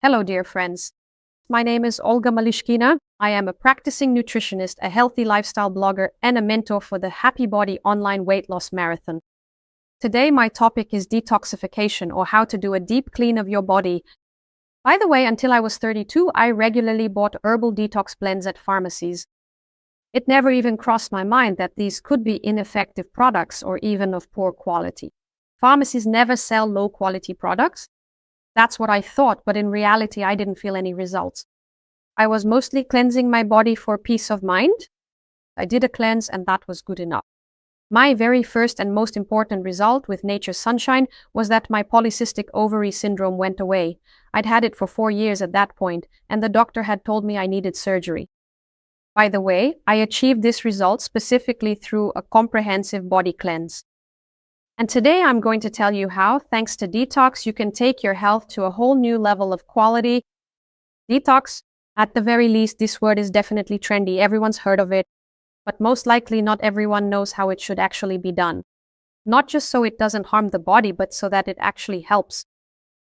Hello, dear friends. My name is Olga Malyshkina. I am a practicing nutritionist, a healthy lifestyle blogger, and a mentor for the Happy Body online weight loss marathon. Today, my topic is detoxification, or how to do a deep clean of your body. By the way, until I was 32, I regularly bought herbal detox blends at pharmacies. It never even crossed my mind that these could be ineffective products or even of poor quality. Pharmacies never sell low-quality products. That's what I thought, but in reality, I didn't feel any results. I was mostly cleansing my body for peace of mind. I did a cleanse, and that was good enough. My very first and most important result with Nature's Sunshine was that my polycystic ovary syndrome went away. I'd had it for 4 years at that point, and the doctor had told me I needed surgery. By the way, I achieved this result specifically through a comprehensive body cleanse. And today I'm going to tell you how, thanks to Detox, you can take your health to a whole new level of quality. Detox, at the very least, this word is definitely trendy. Everyone's heard of it, but most likely not everyone knows how it should actually be done. Not just so it doesn't harm the body, but so that it actually helps.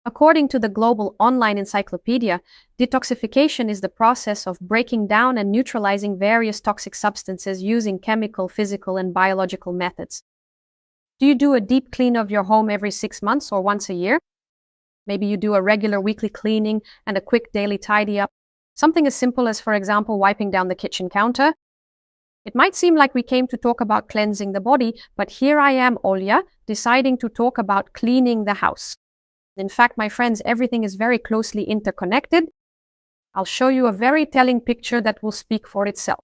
According to the Global Online Encyclopedia, detoxification is the process of breaking down and neutralizing various toxic substances using chemical, physical, and biological methods. Do you do a deep clean of your home every 6 months or once a year? Maybe you do a regular weekly cleaning and a quick daily tidy up. Something as simple as, for example, wiping down the kitchen counter. It might seem like we came to talk about cleansing the body, but here I am, Olga, deciding to talk about cleaning the house. In fact, my friends, everything is very closely interconnected. I'll show you a very telling picture that will speak for itself.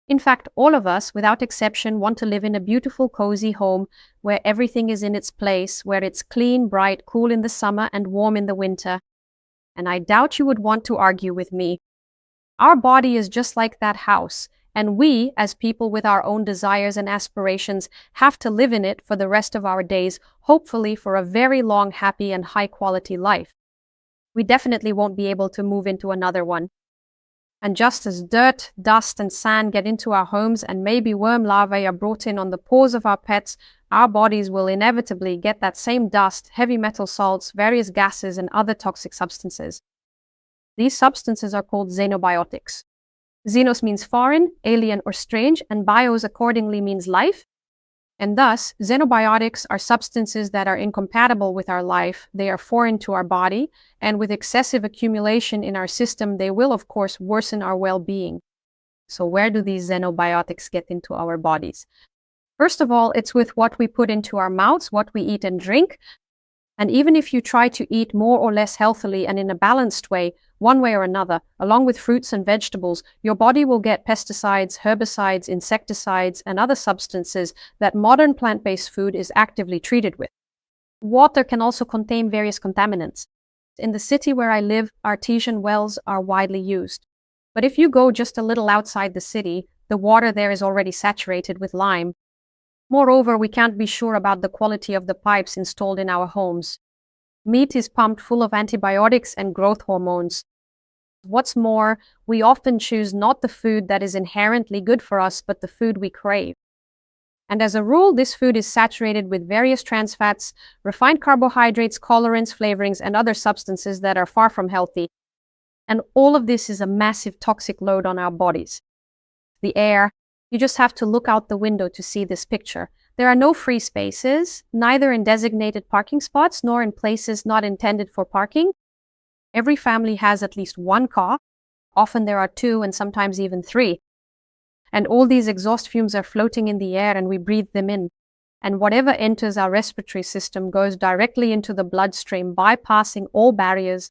In fact, all of us, without exception, want to live in a beautiful, cozy home where everything is in its place, where it's clean, bright, cool in the summer and warm in the winter. And I doubt you would want to argue with me. Our body is just like that house, and we, as people with our own desires and aspirations, have to live in it for the rest of our days, hopefully for a very long, happy, and high-quality life. We definitely won't be able to move into another one. And just as dirt, dust, and sand get into our homes and maybe worm larvae are brought in on the paws of our pets, our bodies will inevitably get that same dust, heavy metal salts, various gases, and other toxic substances. These substances are called xenobiotics. Xenos means foreign, alien, or strange, and bios accordingly means life. And thus, xenobiotics are substances that are incompatible with our life. They are foreign to our body, and with excessive accumulation in our system, they will, of course, worsen our well-being. So where do these xenobiotics get into our bodies? First of all, it's with what we put into our mouths, what we eat and drink. And even if you try to eat more or less healthily and in a balanced way, one way or another, along with fruits and vegetables, your body will get pesticides, herbicides, insecticides, and other substances that modern plant-based food is actively treated with. Water can also contain various contaminants. In the city where I live, artesian wells are widely used. But if you go just a little outside the city, the water there is already saturated with lime. Moreover, we can't be sure about the quality of the pipes installed in our homes. Meat is pumped full of antibiotics and growth hormones. What's more, we often choose not the food that is inherently good for us, but the food we crave. And as a rule, this food is saturated with various trans fats, refined carbohydrates, colorants, flavorings, and other substances that are far from healthy. And all of this is a massive toxic load on our bodies. The air. You just have to look out the window to see this picture. There are no free spaces, neither in designated parking spots nor in places not intended for parking. Every family has at least one car. Often there are 2 and sometimes even 3. And all these exhaust fumes are floating in the air and we breathe them in. And whatever enters our respiratory system goes directly into the bloodstream, bypassing all barriers.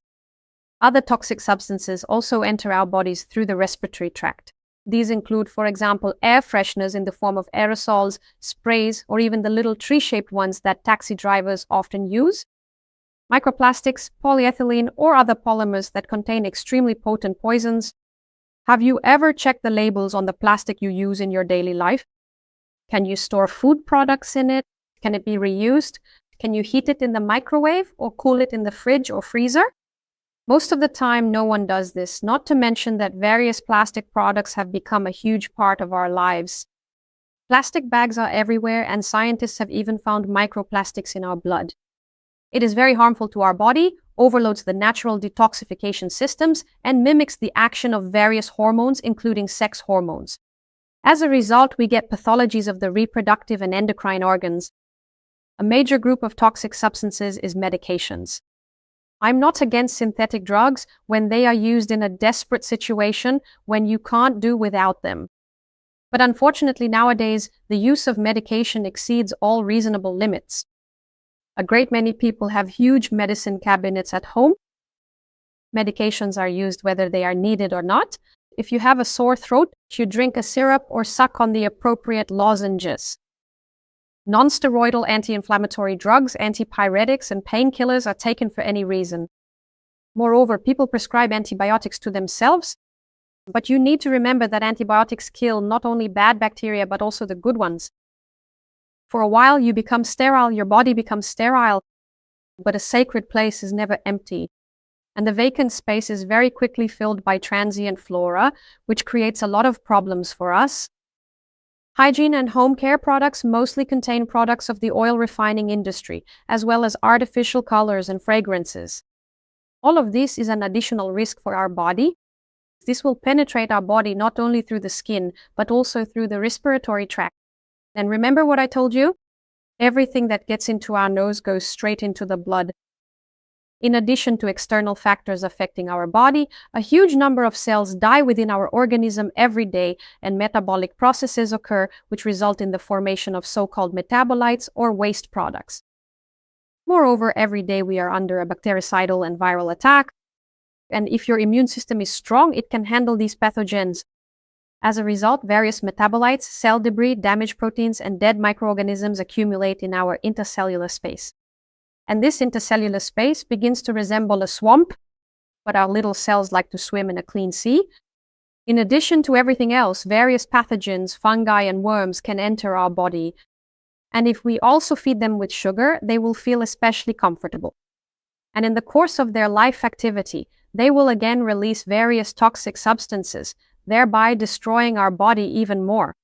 Other toxic substances also enter our bodies through the respiratory tract. These include, for example, air fresheners in the form of aerosols, sprays, or even the little tree-shaped ones that taxi drivers often use. Microplastics, polyethylene, or other polymers that contain extremely potent poisons. Have you ever checked the labels on the plastic you use in your daily life? Can you store food products in it? Can it be reused? Can you heat it in the microwave or cool it in the fridge or freezer? Most of the time, no one does this, not to mention that various plastic products have become a huge part of our lives. Plastic bags are everywhere, and scientists have even found microplastics in our blood. It is very harmful to our body, overloads the natural detoxification systems, and mimics the action of various hormones, including sex hormones. As a result, we get pathologies of the reproductive and endocrine organs. A major group of toxic substances is medications. I'm not against synthetic drugs when they are used in a desperate situation when you can't do without them. But unfortunately nowadays, the use of medication exceeds all reasonable limits. A great many people have huge medicine cabinets at home. Medications are used whether they are needed or not. If you have a sore throat, you drink a syrup or suck on the appropriate lozenges. Non-steroidal anti-inflammatory drugs, antipyretics, and painkillers are taken for any reason. Moreover, people prescribe antibiotics to themselves, but you need to remember that antibiotics kill not only bad bacteria but also the good ones. For a while you become sterile, your body becomes sterile, but a sacred place is never empty. And the vacant space is very quickly filled by transient flora, which creates a lot of problems for us. Hygiene and home care products mostly contain products of the oil refining industry, as well as artificial colors and fragrances. All of this is an additional risk for our body. This will penetrate our body not only through the skin, but also through the respiratory tract. And remember what I told you? Everything that gets into our nose goes straight into the blood. In addition to external factors affecting our body, a huge number of cells die within our organism every day, and metabolic processes occur which result in the formation of so-called metabolites or waste products. Moreover, every day we are under a bactericidal and viral attack, and if your immune system is strong, it can handle these pathogens. As a result, various metabolites, cell debris, damaged proteins, and dead microorganisms accumulate in our intercellular space. And this intercellular space begins to resemble a swamp, but our little cells like to swim in a clean sea. In addition to everything else, various pathogens, fungi, and worms can enter our body. And if we also feed them with sugar, they will feel especially comfortable. And in the course of their life activity, they will again release various toxic substances, thereby destroying our body even more.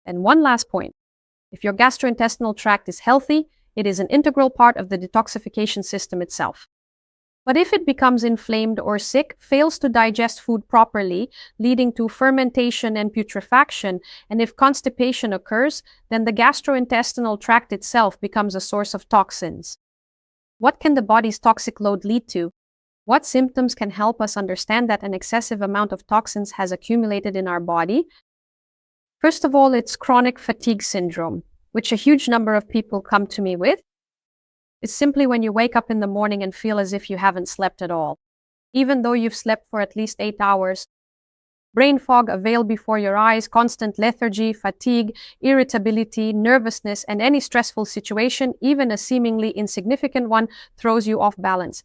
And one last point. If your gastrointestinal tract is healthy, it is an integral part of the detoxification system itself. But if it becomes inflamed or sick, fails to digest food properly, leading to fermentation and putrefaction, and if constipation occurs, then the gastrointestinal tract itself becomes a source of toxins. What can the body's toxic load lead to? What symptoms can help us understand that an excessive amount of toxins has accumulated in our body? First of all, it's chronic fatigue syndrome, which a huge number of people come to me with. It's simply when you wake up in the morning and feel as if you haven't slept at all, even though you've slept for at least 8 hours. Brain fog, a veil before your eyes, constant lethargy, fatigue, irritability, nervousness, and any stressful situation, even a seemingly insignificant one, throws you off balance.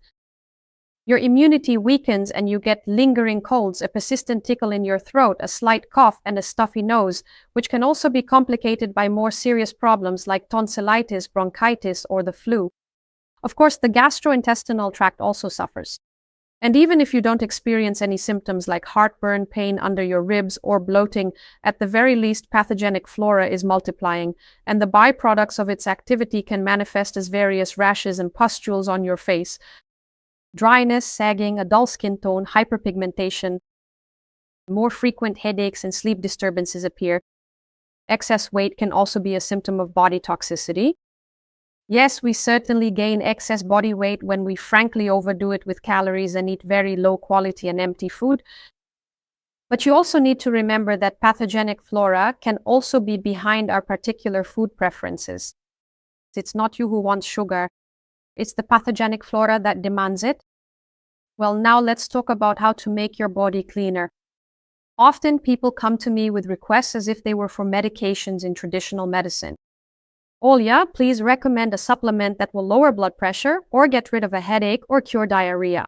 Your immunity weakens and you get lingering colds, a persistent tickle in your throat, a slight cough, and a stuffy nose, which can also be complicated by more serious problems like tonsillitis, bronchitis, or the flu. Of course, the gastrointestinal tract also suffers. And even if you don't experience any symptoms like heartburn, pain under your ribs, or bloating, at the very least pathogenic flora is multiplying, and the byproducts of its activity can manifest as various rashes and pustules on your face. Dryness, sagging, a dull skin tone, hyperpigmentation. More frequent headaches and sleep disturbances appear. Excess weight can also be a symptom of body toxicity. Yes, we certainly gain excess body weight when we frankly overdo it with calories and eat very low quality and empty food. But you also need to remember that pathogenic flora can also be behind our particular food preferences. It's not you who wants sugar. It's the pathogenic flora that demands it. Well, now let's talk about how to make your body cleaner. Often people come to me with requests as if they were for medications in traditional medicine. Olga, please recommend a supplement that will lower blood pressure or get rid of a headache or cure diarrhea.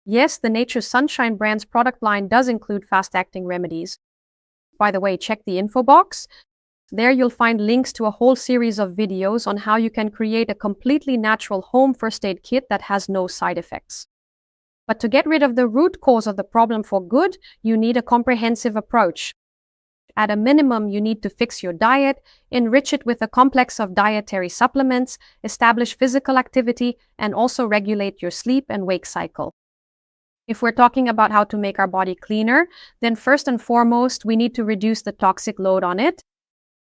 Yes, the Nature's Sunshine brand's product line does include fast-acting remedies. By the way, check the info box. There you'll find links to a whole series of videos on how you can create a completely natural home first aid kit that has no side effects. But to get rid of the root cause of the problem for good, you need a comprehensive approach. at a minimum, you need to fix your diet, enrich it with a complex of dietary supplements, establish physical activity, and also regulate your sleep and wake cycle. If we're talking about how to make our body cleaner, then first and foremost, we need to reduce the toxic load on it.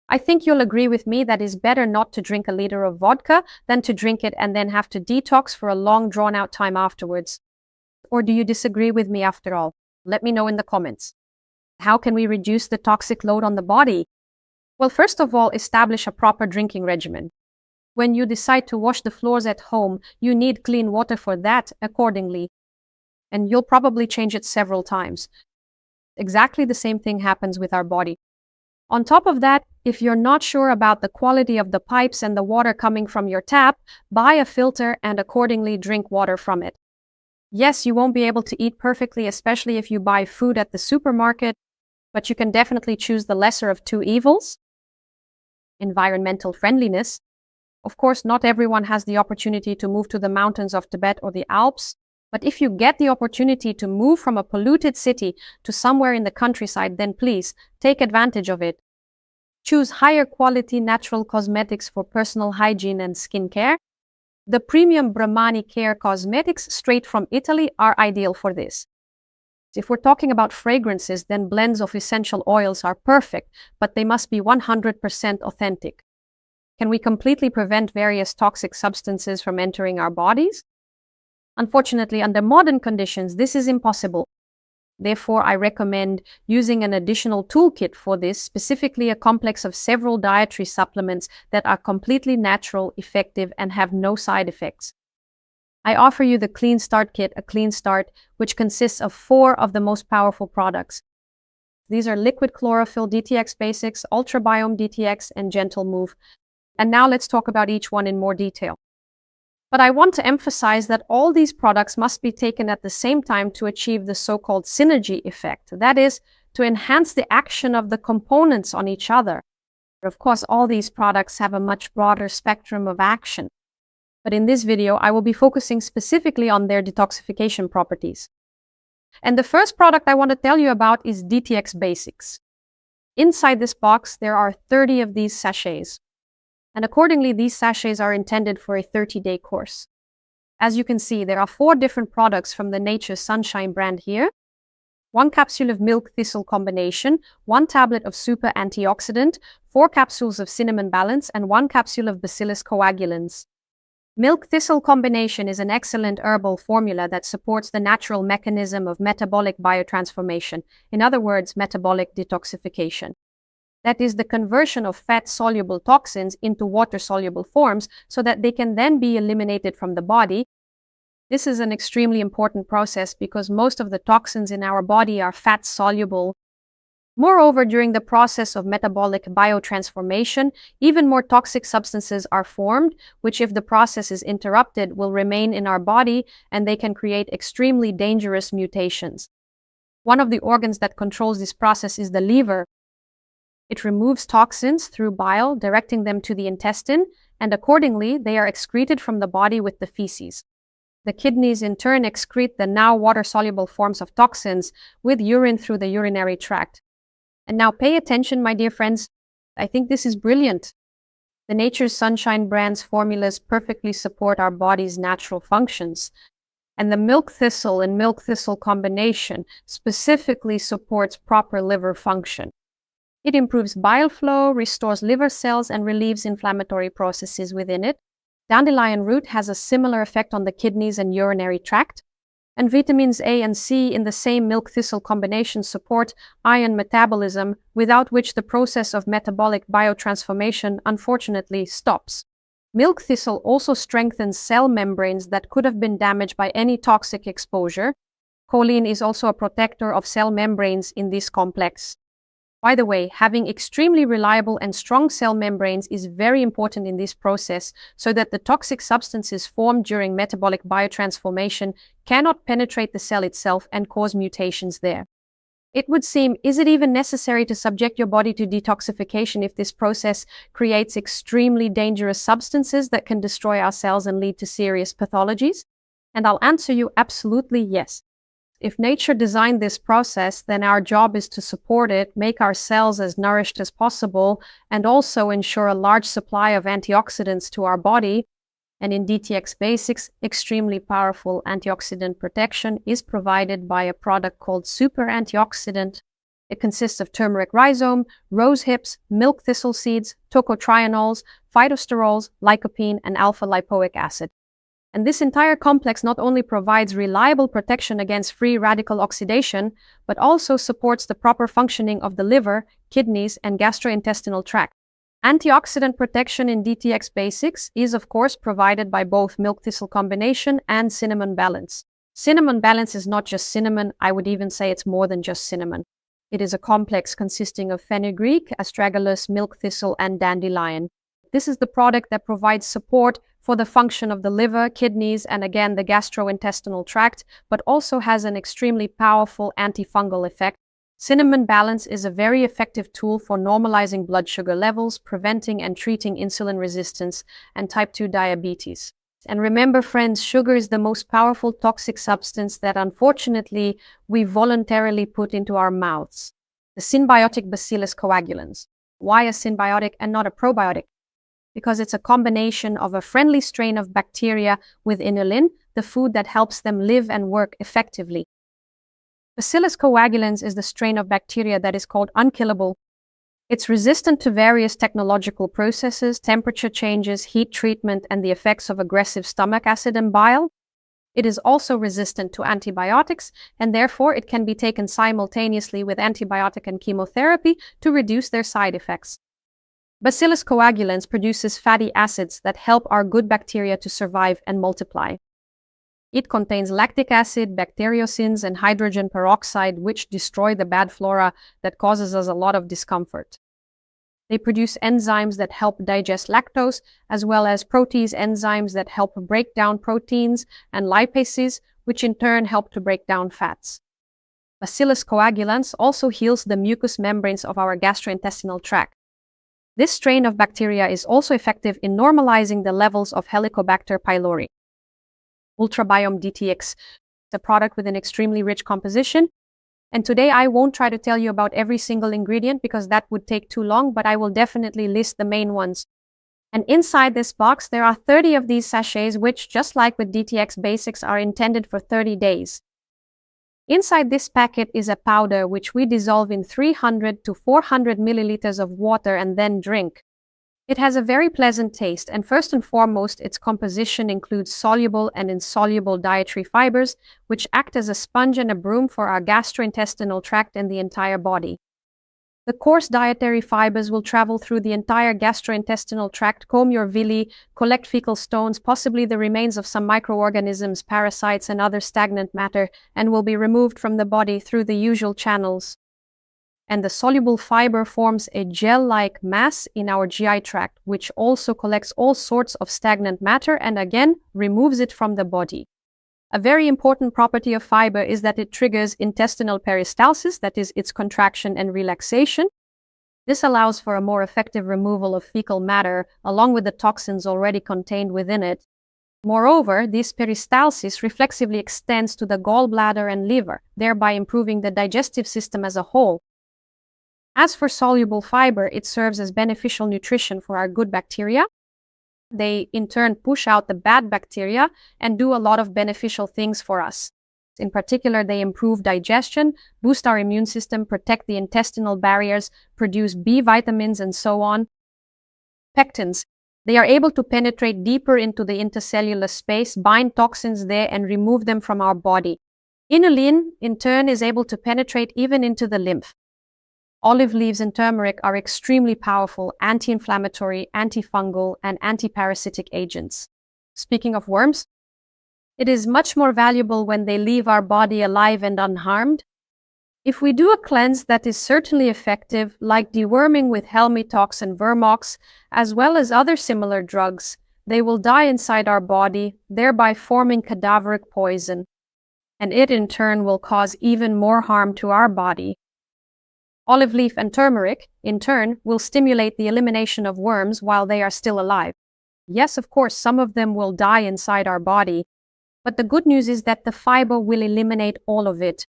I think you'll agree with me that it's better not to drink a liter of vodka than to drink it and then have to detox for a long, drawn-out time afterwards. Or do you disagree with me after all? Let me know in the comments. How can we reduce the toxic load on the body? Well, first of all, establish a proper drinking regimen. When you decide to wash the floors at home, you need clean water for that accordingly. And you'll probably change it several times. Exactly the same thing happens with our body. On top of that, if you're not sure about the quality of the pipes and the water coming from your tap, buy a filter and accordingly drink water from it. Yes, you won't be able to eat perfectly, especially if you buy food at the supermarket, but you can definitely choose the lesser of two evils. Environmental friendliness. Of course, not everyone has the opportunity to move to the mountains of Tibet or the Alps, but if you get the opportunity to move from a polluted city to somewhere in the countryside, then please take advantage of it. Choose higher quality natural cosmetics for personal hygiene and skincare. The premium Brahmani Care cosmetics straight from Italy are ideal for this. If we're talking about fragrances, then blends of essential oils are perfect, but they must be 100% authentic. Can we completely prevent various toxic substances from entering our bodies? Unfortunately, under modern conditions, this is impossible. Therefore, I recommend using an additional toolkit for this, specifically a complex of several dietary supplements that are completely natural, effective, and have no side effects. I offer you the Clean Start Kit, a clean start, which consists of 4 of the most powerful products. These are Liquid Chlorophyll DTX Basics, Ultra Biome DTX, and Gentle Move. And now let's talk about each one in more detail. But I want to emphasize that all these products must be taken at the same time to achieve the so-called synergy effect. That is, to enhance the action of the components on each other. Of course, all these products have a much broader spectrum of action. But in this video, I will be focusing specifically on their detoxification properties. And the first product I want to tell you about is DTX Basics. Inside this box, there are 30 of these sachets. And accordingly, these sachets are intended for a 30-day course. As you can see, there are 4 different products from the Nature Sunshine brand here. 1 capsule of milk thistle combination, 1 tablet of super antioxidant, 4 capsules of cinnamon balance, and 1 capsule of bacillus coagulans. Milk thistle combination is an excellent herbal formula that supports the natural mechanism of metabolic biotransformation, in other words, metabolic detoxification. That is the conversion of fat-soluble toxins into water-soluble forms so that they can then be eliminated from the body. This is an extremely important process because most of the toxins in our body are fat-soluble. Moreover, during the process of metabolic biotransformation, even more toxic substances are formed, which if the process is interrupted will remain in our body and they can create extremely dangerous mutations. One of the organs that controls this process is the liver. It removes toxins through bile, directing them to the intestine, and accordingly, they are excreted from the body with the feces. The kidneys in turn excrete the now water-soluble forms of toxins with urine through the urinary tract. And now pay attention, my dear friends. I think this is brilliant. The Nature's Sunshine brand's formulas perfectly support our body's natural functions. And the milk thistle and milk thistle combination specifically supports proper liver function. It improves bile flow, restores liver cells, and relieves inflammatory processes within it. Dandelion root has a similar effect on the kidneys and urinary tract. And vitamins A and C in the same milk thistle combination support iron metabolism, without which the process of metabolic biotransformation unfortunately stops. Milk thistle also strengthens cell membranes that could have been damaged by any toxic exposure. Choline is also a protector of cell membranes in this complex. By the way, having extremely reliable and strong cell membranes is very important in this process so that the toxic substances formed during metabolic biotransformation cannot penetrate the cell itself and cause mutations there. It would seem, is it even necessary to subject your body to detoxification if this process creates extremely dangerous substances that can destroy our cells and lead to serious pathologies? And I'll answer you absolutely yes. If nature designed this process, then our job is to support it, make our cells as nourished as possible, and also ensure a large supply of antioxidants to our body. And in DTX Basics, extremely powerful antioxidant protection is provided by a product called Super Antioxidant. It consists of turmeric rhizome, rose hips, milk thistle seeds, tocotrienols, phytosterols, lycopene, and alpha-lipoic acid. And this entire complex not only provides reliable protection against free radical oxidation, but also supports the proper functioning of the liver, kidneys, and gastrointestinal tract. Antioxidant protection in DTX Basics is, of course, provided by both milk thistle combination and cinnamon balance. Cinnamon balance is not just cinnamon, I would even say it's more than just cinnamon. It is a complex consisting of fenugreek, astragalus, milk thistle, and dandelion. This is the product that provides support for the function of the liver, kidneys, and again the gastrointestinal tract, but also has an extremely powerful antifungal effect. Cinnamon balance is a very effective tool for normalizing blood sugar levels, preventing and treating insulin resistance and type 2 diabetes. And remember, friends, sugar is the most powerful toxic substance that unfortunately we voluntarily put into our mouths. The symbiotic Bacillus coagulans. Why a symbiotic and not a probiotic? Because it's a combination of a friendly strain of bacteria with inulin, the food that helps them live and work effectively. Bacillus coagulans is the strain of bacteria that is called unkillable. It's resistant to various technological processes, temperature changes, heat treatment, and the effects of aggressive stomach acid and bile. It is also resistant to antibiotics, and therefore it can be taken simultaneously with antibiotic and chemotherapy to reduce their side effects. Bacillus coagulans produces fatty acids that help our good bacteria to survive and multiply. It contains lactic acid, bacteriocins, and hydrogen peroxide, which destroy the bad flora that causes us a lot of discomfort. They produce enzymes that help digest lactose, as well as protease enzymes that help break down proteins, and lipases, which in turn help to break down fats. Bacillus coagulans also heals the mucous membranes of our gastrointestinal tract. This strain of bacteria is also effective in normalizing the levels of Helicobacter pylori. Ultrabiome DTX, a product with an extremely rich composition. And today I won't try to tell you about every single ingredient because that would take too long, but I will definitely list the main ones. And inside this box, there are 30 of these sachets, which, just like with DTX Basics, are intended for 30 days. Inside this packet is a powder which we dissolve in 300 to 400 milliliters of water and then drink. It has a very pleasant taste, and first and foremost, its composition includes soluble and insoluble dietary fibers, which act as a sponge and a broom for our gastrointestinal tract and the entire body. The coarse dietary fibers will travel through the entire gastrointestinal tract, comb your villi, collect fecal stones, possibly the remains of some microorganisms, parasites, and other stagnant matter, and will be removed from the body through the usual channels. And the soluble fiber forms a gel-like mass in our GI tract, which also collects all sorts of stagnant matter and again removes it from the body. A very important property of fiber is that it triggers intestinal peristalsis, that is, its contraction and relaxation. This allows for a more effective removal of fecal matter, along with the toxins already contained within it. Moreover, this peristalsis reflexively extends to the gallbladder and liver, thereby improving the digestive system as a whole. As for soluble fiber, it serves as beneficial nutrition for our good bacteria. They, in turn, push out the bad bacteria and do a lot of beneficial things for us. In particular, they improve digestion, boost our immune system, protect the intestinal barriers, produce B vitamins, and so on. Pectins. They are able to penetrate deeper into the intercellular space, bind toxins there, and remove them from our body. Inulin, in turn, is able to penetrate even into the lymph. Olive leaves and turmeric are extremely powerful anti-inflammatory, antifungal, and antiparasitic agents. Speaking of worms, it is much more valuable when they leave our body alive and unharmed. If we do a cleanse that is certainly effective, like deworming with Helmitox and Vermox, as well as other similar drugs, they will die inside our body, thereby forming cadaveric poison. And it in turn will cause even more harm to our body. Olive leaf and turmeric, in turn, will stimulate the elimination of worms while they are still alive. Yes, of course, some of them will die inside our body, But the good news is that the fiber will eliminate all of it.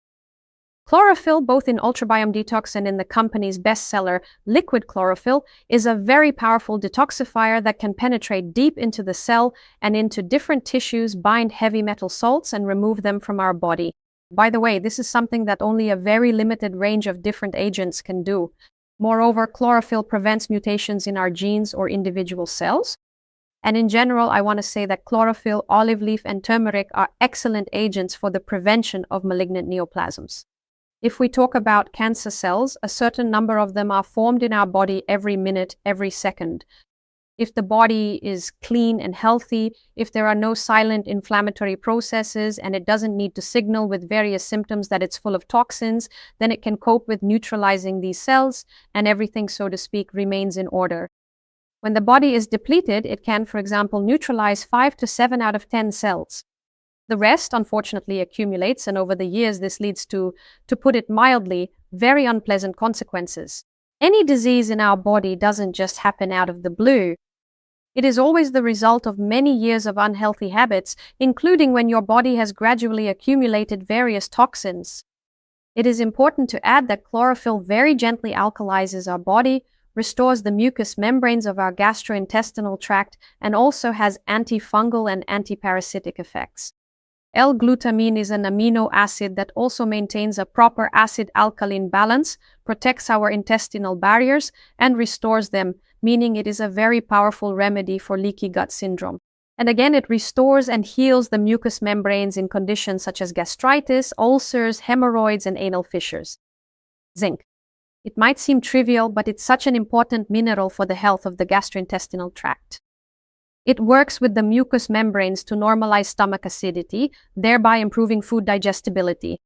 Chlorophyll, both in Ultrabiome Detox and in the company's bestseller, liquid chlorophyll, is a very powerful detoxifier that can penetrate deep into the cell and into different tissues, bind heavy metal salts, and remove them from our body. By the way, this is something that only a very limited range of different agents can do. Moreover, chlorophyll prevents mutations in our genes or individual cells. And in general, I want to say that chlorophyll, olive leaf, and turmeric are excellent agents for the prevention of malignant neoplasms. If we talk about cancer cells, a certain number of them are formed in our body every minute, every second. If the body is clean and healthy, if there are no silent inflammatory processes and it doesn't need to signal with various symptoms that it's full of toxins, then it can cope with neutralizing these cells and everything, so to speak, remains in order. When the body is depleted, it can, for example, neutralize 5 to 7 out of 10 cells. The rest, unfortunately, accumulates, and over the years this leads to put it mildly, very unpleasant consequences. Any disease in our body doesn't just happen out of the blue. It is always the result of many years of unhealthy habits, including when your body has gradually accumulated various toxins. It is important to add that chlorophyll very gently alkalizes our body, restores the mucous membranes of our gastrointestinal tract, and also has antifungal and antiparasitic effects. L-glutamine is an amino acid that also maintains a proper acid-alkaline balance, protects our intestinal barriers, and restores them, meaning it is a very powerful remedy for leaky gut syndrome. And again, it restores and heals the mucous membranes in conditions such as gastritis, ulcers, hemorrhoids, and anal fissures. Zinc. It might seem trivial, but it's such an important mineral for the health of the gastrointestinal tract. It works with the mucous membranes to normalize stomach acidity, thereby improving food digestibility.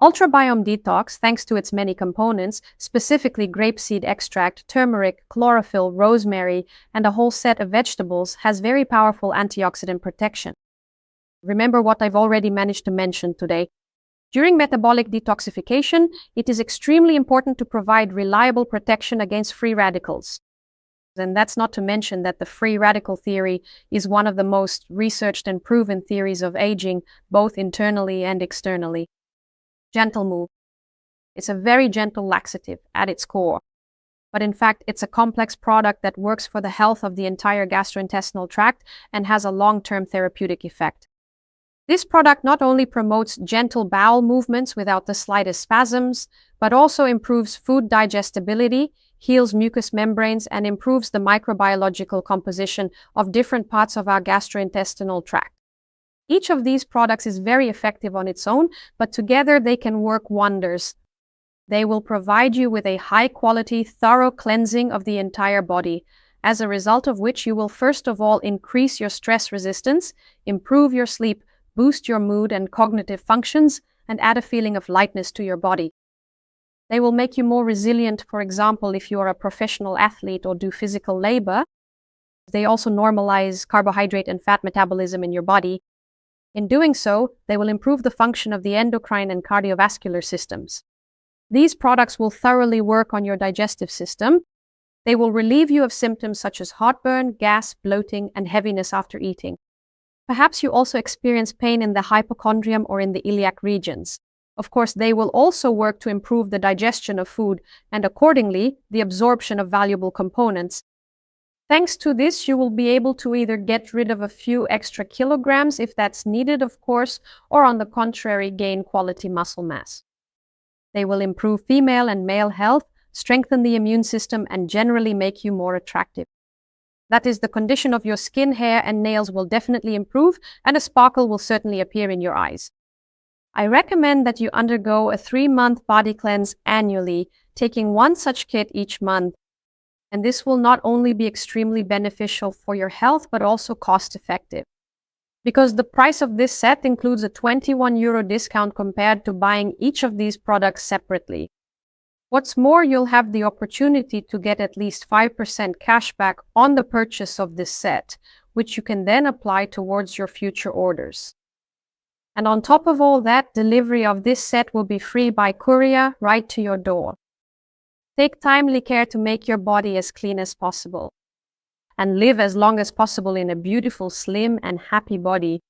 Ultrabiome Detox, thanks to its many components, specifically grapeseed extract, turmeric, chlorophyll, rosemary, and a whole set of vegetables, has very powerful antioxidant protection. Remember what I've already managed to mention today. During metabolic detoxification, it is extremely important to provide reliable protection against free radicals. And that's not to mention that the free radical theory is one of the most researched and proven theories of aging, both internally and externally. Gentle move. It's a very gentle laxative at its core. But in fact, it's a complex product that works for the health of the entire gastrointestinal tract and has a long-term therapeutic effect. This product not only promotes gentle bowel movements without the slightest spasms, but also improves food digestibility, heals mucous membranes, and improves the microbiological composition of different parts of our gastrointestinal tract. Each of these products is very effective on its own, but together they can work wonders. They will provide you with a high-quality, thorough cleansing of the entire body, as a result of which you will first of all increase your stress resistance, improve your sleep, boost your mood and cognitive functions, and add a feeling of lightness to your body. They will make you more resilient, for example, if you are a professional athlete or do physical labor. They also normalize carbohydrate and fat metabolism in your body. In doing so, they will improve the function of the endocrine and cardiovascular systems. These products will thoroughly work on your digestive system. They will relieve you of symptoms such as heartburn, gas, bloating, and heaviness after eating. Perhaps you also experience pain in the hypochondrium or in the iliac regions. Of course, they will also work to improve the digestion of food and, accordingly, the absorption of valuable components. Thanks to this, you will be able to either get rid of a few extra kilograms if that's needed, of course, or on the contrary, gain quality muscle mass. They will improve female and male health, strengthen the immune system, and generally make you more attractive. That is, the condition of your skin, hair, and nails will definitely improve, and a sparkle will certainly appear in your eyes. I recommend that you undergo a 3-month body cleanse annually, taking one such kit each month. And this will not only be extremely beneficial for your health, but also cost-effective. Because the price of this set includes a €21 discount compared to buying each of these products separately. What's more, you'll have the opportunity to get at least 5% cashback on the purchase of this set, which you can then apply towards your future orders. And on top of all that, delivery of this set will be free by courier right to your door. Take timely care to make your body as clean as possible and live as long as possible in a beautiful, slim, and happy body.